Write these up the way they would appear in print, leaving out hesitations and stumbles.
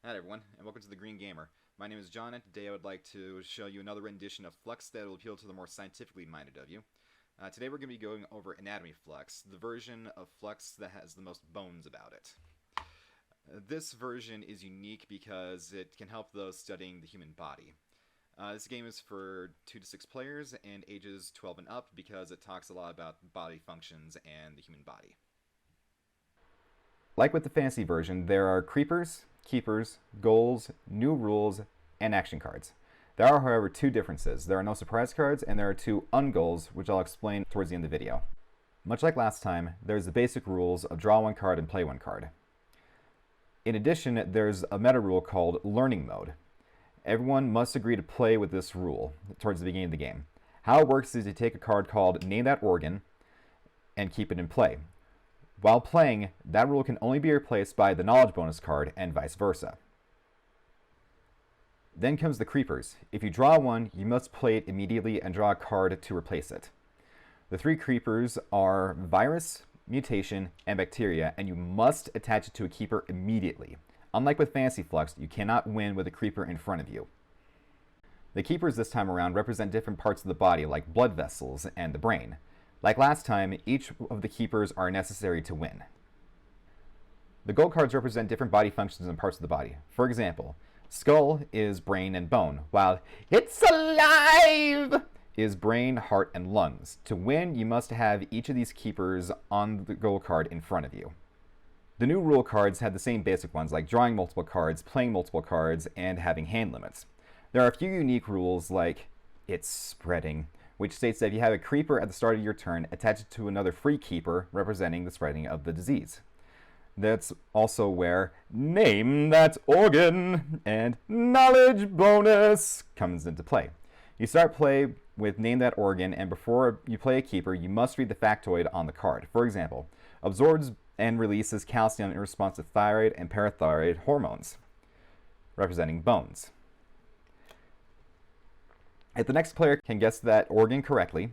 Hi everyone, and welcome to the Green Gamer. My name is John, and today I would like to show you another rendition of Fluxx that will appeal to the more scientifically minded of you. Today we're going to be going over Anatomy Fluxx, the version of Fluxx that has the most bones about it. This version is unique because it can help those studying the human body. This game is for 2 to 6 players and ages 12 and up because it talks a lot about body functions and the human body. Like with the fantasy version, there are creepers, keepers, goals, new rules, and action cards. There are, however, two differences. There are no surprise cards, and there are two ungoals, which I'll explain towards the end of the video. Much like last time, there's the basic rules of draw one card and play one card. In addition, there's a meta rule called Learning Mode. Everyone must agree to play with this rule towards the beginning of the game. How it works is you take a card called Name That Organ and keep it in play. While playing, that rule can only be replaced by the knowledge bonus card and vice versa. Then comes the creepers. If you draw one, you must play it immediately and draw a card to replace it. The three creepers are virus, mutation, and bacteria, and you must attach it to a keeper immediately. Unlike with Fantasy Fluxx, you cannot win with a creeper in front of you. The keepers this time around represent different parts of the body, like blood vessels and the brain. Like last time, each of the keepers are necessary to win. The gold cards represent different body functions and parts of the body. For example, skull is brain and bone, while it's alive is brain, heart, and lungs. To win, you must have each of these keepers on the gold card in front of you. The new rule cards have the same basic ones, like drawing multiple cards, playing multiple cards, and having hand limits. There are a few unique rules, like it's spreading, which states that if you have a creeper at the start of your turn, attach it to another free keeper representing the spreading of the disease. That's also where Name That Organ and Knowledge Bonus comes into play. You start play with Name That Organ, and before you play a keeper, you must read the factoid on the card. For example, absorbs and releases calcium in response to thyroid and parathyroid hormones, representing bones. If the next player can guess that organ correctly,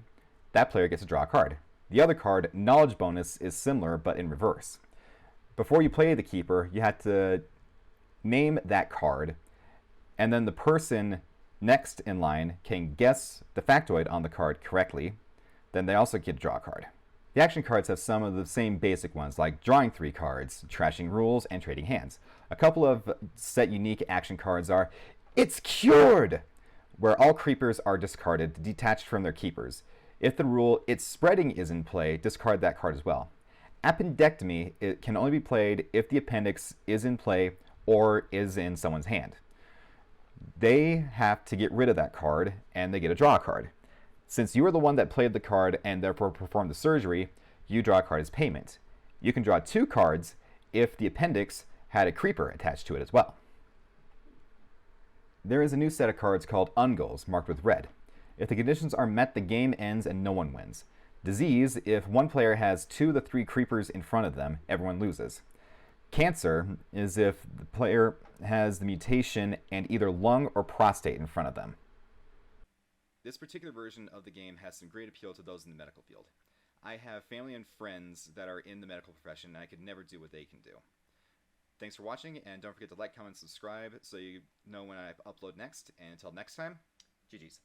that player gets to draw a card. The other card, Knowledge Bonus, is similar but in reverse. Before you play the keeper, you have to name that card, and then the person next in line can guess the factoid on the card correctly. Then they also get to draw a card. The action cards have some of the same basic ones, like drawing 3 cards, trashing rules, and trading hands. A couple of set unique action cards are It's Cured, where all creepers are discarded, detached from their keepers. If the rule It's Spreading is in play, discard that card as well. Appendectomy, it can only be played if the appendix is in play or is in someone's hand. They have to get rid of that card, and they get a draw card. Since you are the one that played the card and therefore performed the surgery, you draw a card as payment. You can draw 2 cards if the appendix had a creeper attached to it as well. There is a new set of cards called Ungoals, marked with red. If the conditions are met, the game ends and no one wins. Disease, if one player has 2 of the 3 creepers in front of them, everyone loses. Cancer is if the player has the mutation and either lung or prostate in front of them. This particular version of the game has some great appeal to those in the medical field. I have family and friends that are in the medical profession, and I could never do what they can do. Thanks for watching, and don't forget to like, comment, and subscribe so you know when I upload next. And until next time, GG's.